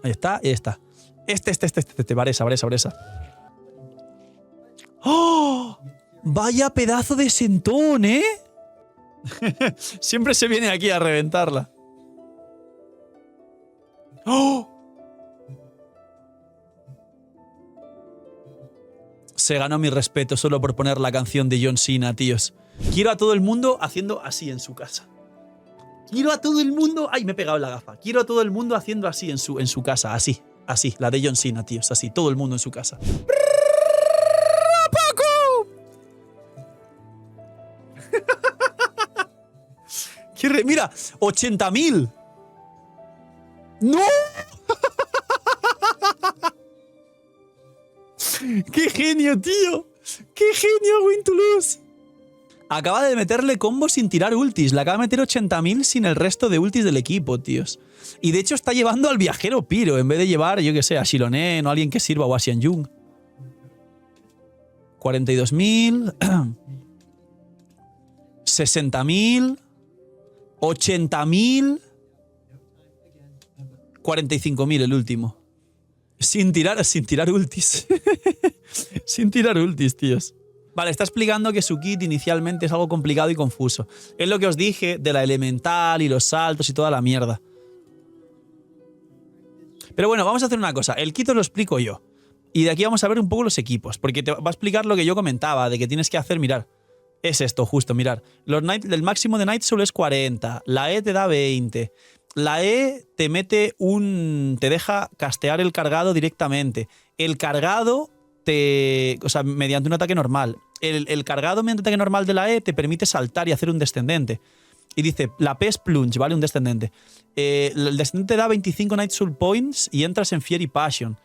Ahí está, ahí está. Varesa. ¡Oh! ¡Vaya pedazo de sentón, eh! Siempre se viene aquí a reventarla. ¡Oh! Se ganó mi respeto solo por poner la canción de John Cena, tíos. Quiero a todo el mundo haciendo así en su casa. Quiero a todo el mundo... ¡Ay, me he pegado en la gafa! Quiero a todo el mundo haciendo así en su casa. Así, la de John Cena, tíos. Así, todo el mundo en su casa. Mira, 80.000. ¡No! ¡Qué genio, tío! ¡Qué genio, Win to Lose! Acaba de meterle combo sin tirar ultis. Le acaba de meter 80.000 sin el resto de ultis del equipo, tíos. Y de hecho está llevando al viajero Piro en vez de llevar, yo que sé, a Xilonen o a alguien que sirva o a Xianjun. 42.000. 60.000. 80.000. 45.000 el último. Sin tirar ultis. Sin tirar ultis, tíos. Vale, está explicando que su kit inicialmente es algo complicado y confuso. Es lo que os dije de la elemental y los saltos y toda la mierda. Pero bueno, vamos a hacer una cosa. El kit os lo explico yo. Y de aquí vamos a ver un poco los equipos. Porque te va a explicar lo que yo comentaba, de que tienes que hacer, mirar. Es esto, justo, mirar. El máximo de Night Soul es 40. La E te da 20. La E te mete te deja castear el cargado directamente. El cargado o sea, mediante un ataque normal. El cargado mediante ataque normal de la E te permite saltar y hacer un descendente. Y dice, la P es plunge, ¿vale? Un descendente. El descendente da 25 Night Soul Points y entras en Fiery Passion.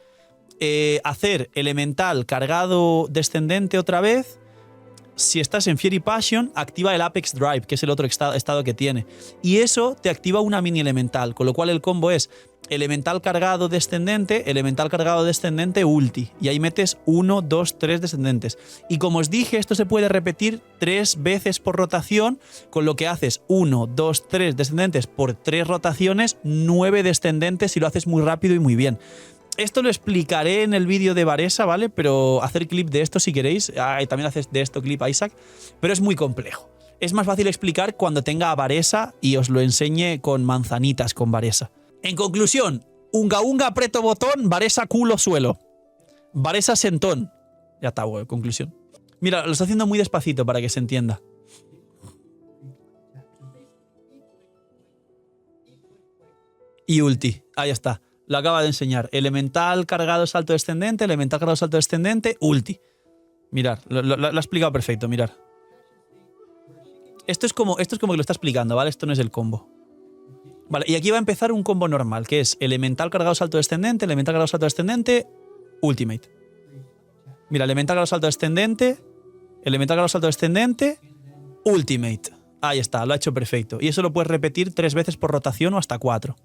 Hacer elemental cargado descendente otra vez. Si estás en Fiery Passion, activa el Apex Drive, que es el otro estado que tiene. Y eso te activa una mini elemental, con lo cual el combo es elemental cargado descendente, ulti. Y ahí metes 1, 2, 3 descendentes. Y como os dije, esto se puede repetir 3 veces por rotación, con lo que haces 1, 2, 3 descendentes por 3 rotaciones, 9 descendentes si lo haces muy rápido y muy bien. Esto lo explicaré en el vídeo de Varesa, ¿vale? Pero hacer clip de esto si queréis. Y también haces de esto clip Isaac. Pero es muy complejo. Es más fácil explicar cuando tenga a Varesa y os lo enseñe con manzanitas con Varesa. En conclusión, unga unga aprieto botón, Varesa culo suelo. Varesa sentón. Ya está, güey, conclusión. Mira, lo estoy haciendo muy despacito para que se entienda. Y ulti. Ahí está. Lo acaba de enseñar. Elemental cargado salto descendente, elemental cargado salto descendente, ulti. Mirad, lo ha explicado perfecto, mirad. Esto es como que lo está explicando, ¿vale? Esto no es el combo. Vale, y aquí va a empezar un combo normal, que es elemental cargado salto descendente, elemental cargado salto descendente, ultimate. Mira, elemental cargado salto descendente, elemental cargado salto descendente, ultimate. Ahí está, lo ha hecho perfecto. Y eso lo puedes repetir 3 veces por rotación o hasta 4.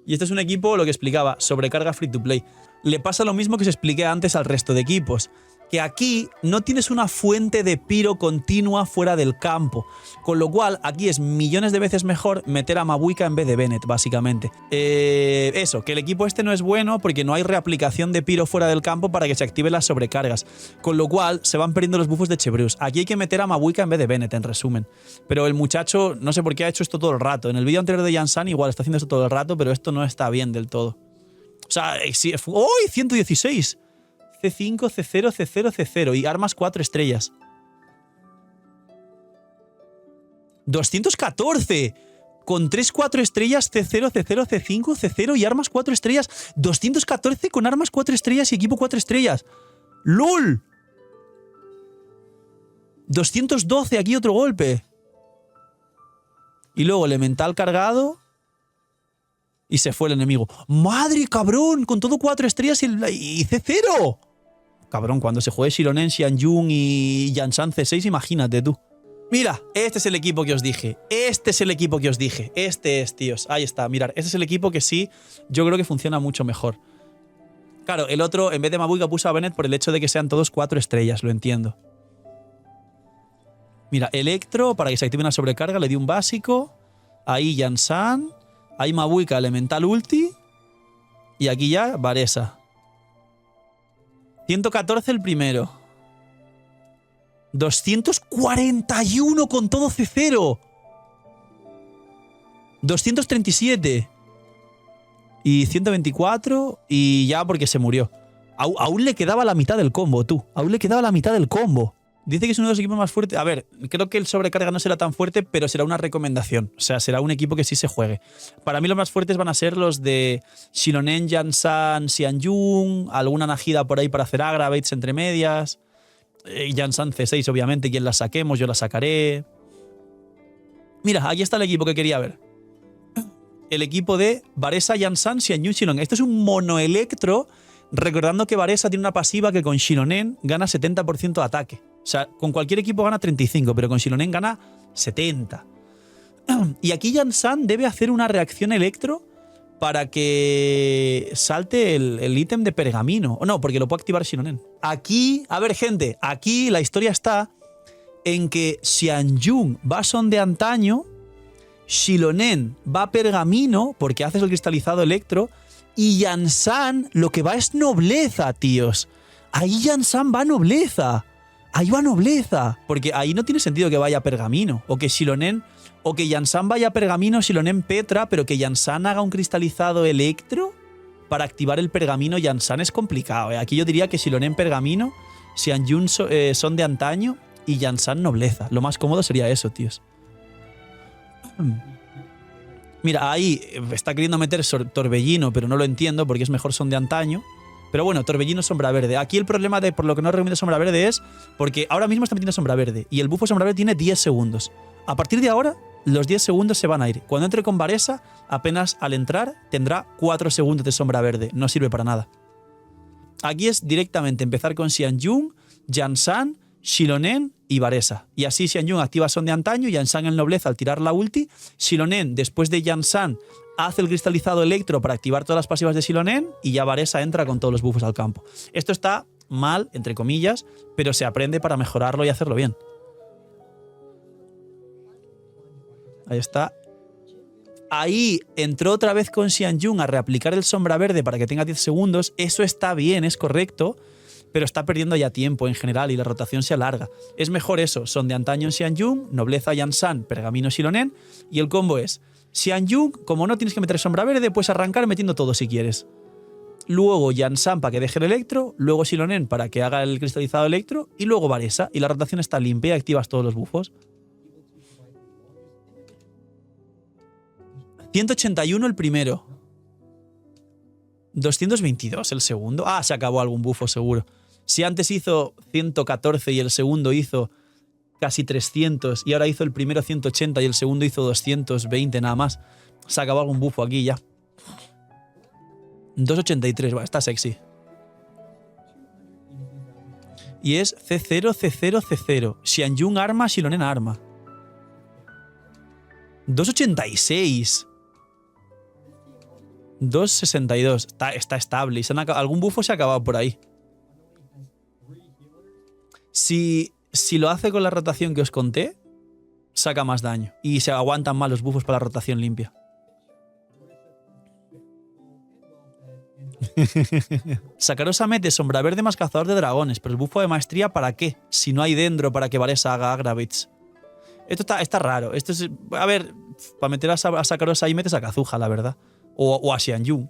Y este es un equipo, lo que explicaba, sobrecarga free to play. Le pasa lo mismo que os expliqué antes al resto de equipos, que aquí no tienes una fuente de piro continua fuera del campo, con lo cual aquí es millones de veces mejor meter a Mabuika en vez de Bennett, básicamente. Eso, que el equipo este no es bueno porque no hay reaplicación de piro fuera del campo para que se activen las sobrecargas, con lo cual se van perdiendo los buffos de Chevreuse. Aquí hay que meter a Mabuika en vez de Bennett, en resumen. Pero el muchacho, no sé por qué ha hecho esto todo el rato. En el vídeo anterior de Jansan igual está haciendo esto todo el rato, pero esto no está bien del todo. O sea, ¡uy! 116. C5, C0, C0, C0 y armas 4 estrellas. 214 con 3, 4 estrellas, C0, C0, C5, C0 y armas 4 estrellas. 214 con armas 4 estrellas y equipo 4 estrellas. ¡LOL! 212, aquí otro golpe. Y luego elemental cargado. Y se fue el enemigo. ¡Madre, cabrón! Con todo 4 estrellas y C0. Cabrón, cuando se juegue Xilonen, Xianjun y Jansan C6, imagínate tú. Mira, este es el equipo que os dije. Este es el equipo que os dije. Este es, tíos. Ahí está, mirad. Este es el equipo que sí, yo creo que funciona mucho mejor. Claro, el otro, en vez de Mabuika, puso a Bennett por el hecho de que sean todos 4 estrellas, lo entiendo. Mira, Electro, para que se active una sobrecarga, le di un básico. Ahí Jansan. Ahí Mabuika, elemental ulti. Y aquí ya, Varesa. 114 el primero. 241 con todo C0. 237. Y 124. Y ya porque se murió. Aún le quedaba la mitad del combo, tú. Aún le quedaba la mitad del combo. Dice que es uno de los equipos más fuertes. A ver, creo que el sobrecarga no será tan fuerte, pero será una recomendación. O sea, será un equipo que sí se juegue. Para mí los más fuertes van a ser los de Xilonen, Yansan, Xianyun, alguna Najida por ahí para hacer Agravates entre medias. Yansan C6, obviamente, quien la saquemos, yo la sacaré. Mira, aquí está el equipo que quería ver. El equipo de Varesa, Yansan, Xianyun, Xilonen. Este es un monoelectro, recordando que Varesa tiene una pasiva que con Xilonen gana 70% de ataque. O sea, con cualquier equipo gana 35, pero con Xilonen gana 70. Y aquí Yansan debe hacer una reacción electro para que salte el ítem de pergamino. O no, porque lo puede activar Xilonen. Aquí, a ver, gente, aquí la historia está en que Xianyun va son de antaño, Xilonen va a pergamino, porque haces el cristalizado electro, y Yansan lo que va es nobleza, tíos. Ahí Yansan va a nobleza. Ahí va nobleza. Porque ahí no tiene sentido que vaya a pergamino. O que Xilonen, o que Yansan vaya a pergamino, Xilonen Petra, pero que Yansan haga un cristalizado electro para activar el pergamino Yansan es complicado. Aquí yo diría que Xilonen pergamino, Xianyun son de antaño y Yansan nobleza. Lo más cómodo sería eso, tíos. Mira, ahí está queriendo meter Torbellino, pero no lo entiendo porque es mejor son de antaño. Pero bueno, Torbellino, sombra verde. Aquí el problema de por lo que no recomiendo sombra verde es porque ahora mismo está metiendo sombra verde y el bufo sombra verde tiene 10 segundos. A partir de ahora, los 10 segundos se van a ir. Cuando entre con Varesa, apenas al entrar tendrá 4 segundos de sombra verde. No sirve para nada. Aquí es directamente empezar con Xianyun, Yansan, Xilonen y Varesa. Y así Xianyun activa son de antaño, Yansan el nobleza al tirar la ulti, Xilonen después de Yansan hace el cristalizado electro para activar todas las pasivas de Xilonen y ya Varesa entra con todos los buffos al campo. Esto está mal, entre comillas, pero se aprende para mejorarlo y hacerlo bien. Ahí está. Ahí entró otra vez con Xianyun a reaplicar el sombra verde para que tenga 10 segundos. Eso está bien, es correcto, pero está perdiendo ya tiempo en general y la rotación se alarga. Es mejor eso, son de antaño en Xianyun, nobleza Yansan, pergamino Xilonen, y el combo es Xianyun, como no tienes que meter sombra verde, puedes arrancar metiendo todo si quieres. Luego Yansan para que deje el electro, luego Xilonen para que haga el cristalizado electro, y luego Varesa, y la rotación está limpia y activas todos los bufos. 181 el primero. 222 el segundo. Ah, se acabó algún bufo seguro. Si antes hizo 114 y el segundo hizo casi 300 y ahora hizo el primero 180 y el segundo hizo 220 nada más, se acabó algún bufo aquí ya. 283, va, está sexy. Y es C0, C0, C0. Xianyun arma, Xilonen arma. 286. 262. Está estable. Y algún bufo se ha acabado por ahí. Si lo hace con la rotación que os conté, saca más daño. Y se aguantan más los bufos para la rotación limpia. Sakarosa mete sombra verde más cazador de dragones. Pero el bufo de maestría, ¿para qué? Si no hay dendro para que Varesa haga Agravates. Esto está raro. Esto es, a ver, para meter a Sakarosa ahí metes a Kazuha, la verdad. O a Xianyun.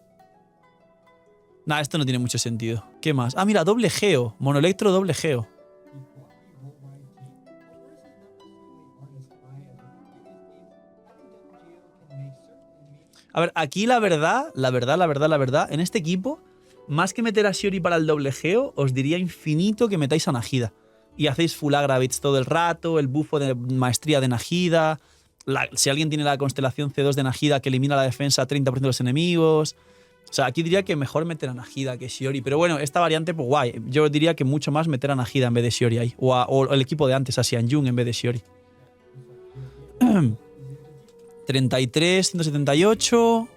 Nah, esto no tiene mucho sentido. ¿Qué más? Ah, mira, doble geo. Monoelectro, doble geo. A ver, aquí la verdad, en este equipo, más que meter a Shiori para el doble geo, os diría infinito que metáis a Najida. Y hacéis full Agravates todo el rato, el bufo de maestría de Najida. Si alguien tiene la constelación C2 de Najida que elimina la defensa a 30% de los enemigos. O sea, aquí diría que mejor meter a Najida que Shiori. Pero bueno, esta variante, pues guay. Yo diría que mucho más meter a Najida en vez de Shiori ahí. O el equipo de antes, a Xianyun en vez de Shiori. 33, 178.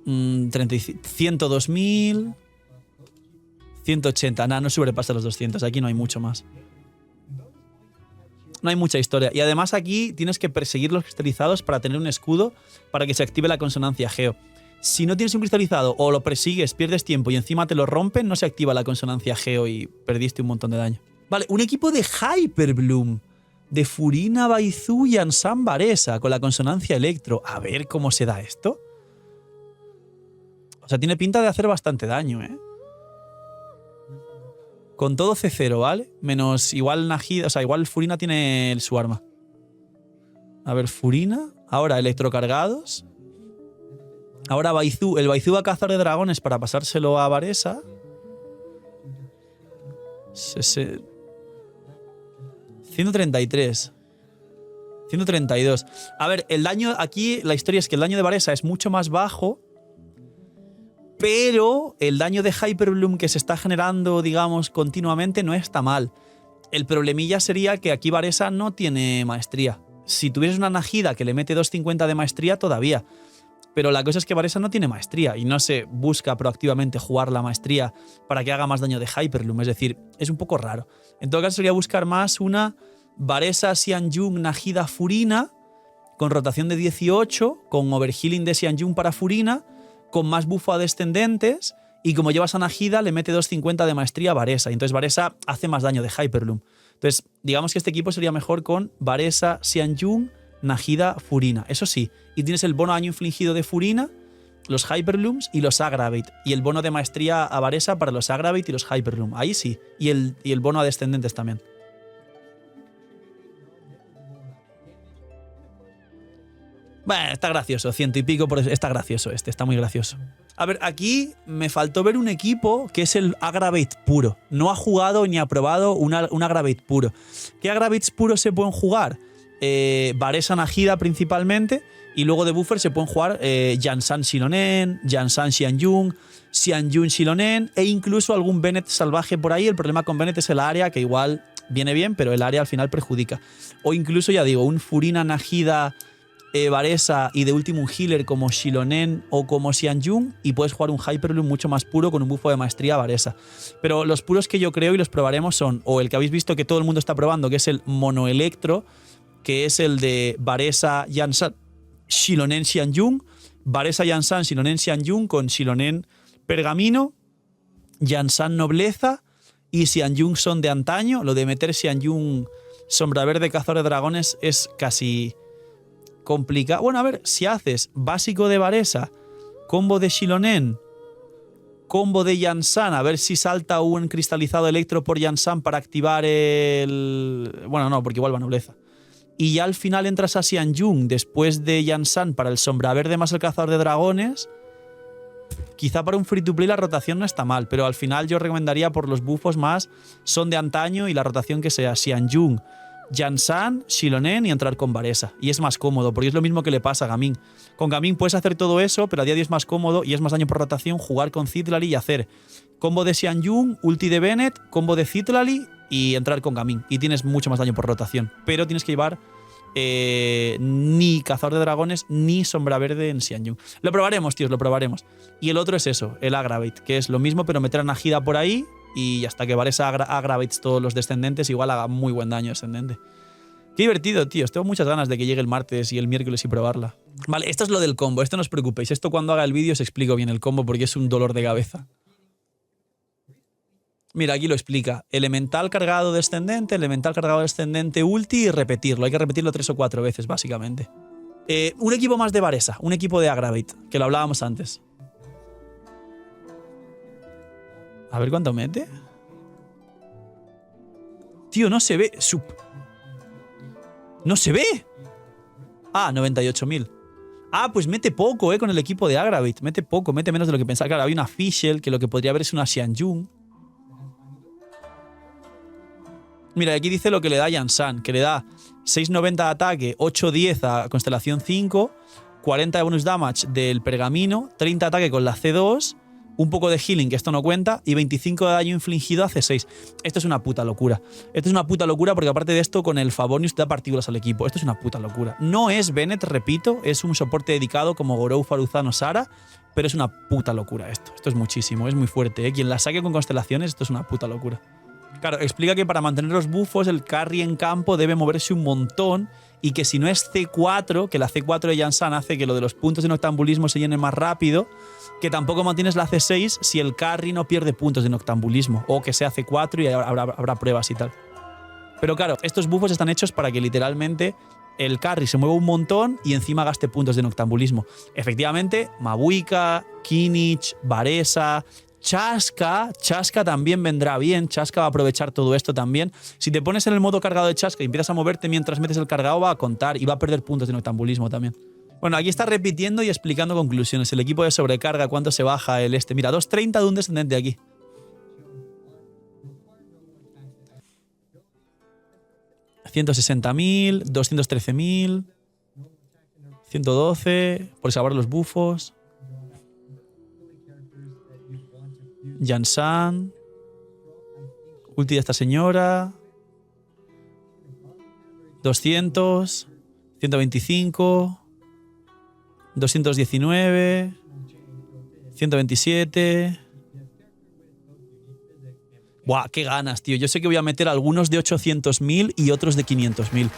102.000. 180. Nada, no sobrepasa los 200. Aquí no hay mucho más. No hay mucha historia. Y además aquí tienes que perseguir los cristalizados para tener un escudo para que se active la consonancia geo. Si no tienes un cristalizado o lo persigues, pierdes tiempo y encima te lo rompen, no se activa la consonancia Geo y perdiste un montón de daño. Vale, un equipo de Hyper Bloom. De Furina, Baizhu y Ansan Varesa con la consonancia Electro. A ver cómo se da esto. O sea, tiene pinta de hacer bastante daño, ¿eh? Con todo C0, ¿vale? Menos igual Najida, o sea, igual Furina tiene su arma. A ver, Furina. Ahora electrocargados. Ahora Baizhu. El Baizhu va a cazar de dragones para pasárselo a Varesa. 133. 132. A ver, el daño aquí, la historia es que el daño de Varesa es mucho más bajo, pero el daño de Hyper Bloom que se está generando, digamos, continuamente no está mal. El problemilla sería que aquí Varesa no tiene maestría. Si tuvieses una Najida que le mete 250 de maestría, todavía. Pero la cosa es que Varesa no tiene maestría y no se busca proactivamente jugar la maestría para que haga más daño de Hyper Bloom. Es decir, es un poco raro. En todo caso, sería buscar más una Varesa, Xianjun, Najida, Furina, con rotación de 18, con overhealing de Xianjun para Furina, con más bufo a descendentes, y como llevas a Najida, le mete 250 de maestría a Varesa. Y entonces Varesa hace más daño de Hyper Bloom. Entonces, digamos que este equipo sería mejor con Varesa, Xianjun, Najida, Furina. Eso sí, y tienes el bono daño infligido de Furina, los Hyperlooms y los Aggravate. Y el bono de maestría a Varesa para los Aggravate y los Hyperloom. Ahí sí. Y el bono a descendentes también. Bueno, está gracioso. 100 y pico, está gracioso este. Está muy gracioso. A ver, aquí me faltó ver un equipo que es el Aggravate puro. No ha jugado ni ha probado un Aggravate puro. ¿Qué Aggravates puros se pueden jugar? Varesa, Najida principalmente, y luego de buffer se pueden jugar Jansan Xilonen, Jansan Xianjun, Xianjun Xilonen e incluso algún Bennett salvaje por ahí. El problema con Bennett es el área, que igual viene bien, pero el área al final perjudica. O incluso, ya digo, un Furina, Najida, Varesa y de último un healer como Xilonen o como Xianjun, y puedes jugar un Hyperloom mucho más puro con un bufo de maestría a Varesa. Pero los puros que yo creo y los probaremos son o el que habéis visto que todo el mundo está probando, que es el Monoelectro, que es el de Varesa, Jansan, Xilonen, Xianjun, Varesa, Jansan, Xilonen, Xianjun con Xilonen Pergamino, Jansan Nobleza y Xianjun son de antaño. Lo de meter Xianjun Sombra Verde Cazador de Dragones es casi complicado. Bueno, a ver, si haces básico de Varesa, combo de Xilonen, combo de Jansan, a ver si salta un cristalizado electro por Jansan para activar el... Bueno, no, porque igual va Nobleza. Y ya al final entras a Xianjun después de Jansan para el Sombra Verde más el Cazador de Dragones. Quizá para un free to play la rotación no está mal, pero al final yo recomendaría por los buffos más son de antaño y la rotación que sea Xianjun, Jansan, Xilonen y entrar con Varesa. Y es más cómodo, porque es lo mismo que le pasa a Gaming. Con Gaming puedes hacer todo eso, pero a día de hoy es más cómodo y es más daño por rotación jugar con Citlali y hacer combo de Xianjun, ulti de Bennett, combo de Citlali y entrar con Gaming. Y tienes mucho más daño por rotación. Pero tienes que llevar ni Cazador de Dragones ni Sombra Verde en Xianjun. Lo probaremos, tíos, lo probaremos. Y el otro es eso, el Aggravate, que es lo mismo, pero meter a Najida por ahí y hasta que Varesa Aggravates todos los descendentes, igual haga muy buen daño descendente. Qué divertido, tíos. Tengo muchas ganas de que llegue el martes y el miércoles y probarla. Vale, esto es lo del combo. Esto no os preocupéis. Esto cuando haga el vídeo os explico bien el combo porque es un dolor de cabeza. Mira, aquí lo explica. Elemental cargado descendente ulti y repetirlo. Hay que repetirlo 3 o 4 veces, básicamente. Un equipo más de Varesa. Un equipo de Aggravate, que lo hablábamos antes. A ver cuánto mete. Tío, no se ve. ¡No se ve! Ah, 98.000. Ah, pues mete poco, con el equipo de Aggravate. Mete poco, mete menos de lo que pensaba. Claro, hay una Fischl, que lo que podría haber es una Xianjun. Mira, aquí dice lo que le da Jansan, que le da 690 de ataque, 810 a Constelación 5, 40 de bonus damage del Pergamino, 30 de ataque con la C2, un poco de healing, que esto no cuenta, y 25 de daño infligido a C6. Esto es una puta locura. Esto es una puta locura porque aparte de esto, con el Favonius te da partículas al equipo. Esto es una puta locura. No es Bennett, repito, es un soporte dedicado como Gorou, Faruzano, Sara, pero es una puta locura esto. Esto es muchísimo, es muy fuerte. Quien la saque con constelaciones, esto es una puta locura. Claro, explica que para mantener los buffos el carry en campo debe moverse un montón y que si no es C4, que la C4 de Jansan hace que lo de los puntos de noctambulismo se llene más rápido, que tampoco mantienes la C6 si el carry no pierde puntos de noctambulismo, o que sea C4 y habrá pruebas y tal. Pero claro, estos buffos están hechos para que literalmente el carry se mueva un montón y encima gaste puntos de noctambulismo. Efectivamente, Mabuika, Kinich, Varesa, Chasca también vendrá bien. Chasca va a aprovechar todo esto también. Si te pones en el modo cargado de Chasca y empiezas a moverte mientras metes el cargado, va a contar y va a perder puntos de noctambulismo también. Bueno, aquí está repitiendo y explicando conclusiones. El equipo de sobrecarga, cuánto se baja el este. Mira, 230 de un descendente aquí. $160.000, 213.000, 112 por salvar los bufos. Jansan, ulti de esta señora, 200, 125, 219, 127. Buah, qué ganas, tío. Yo sé que voy a meter algunos de 800.000 y otros de 500.000.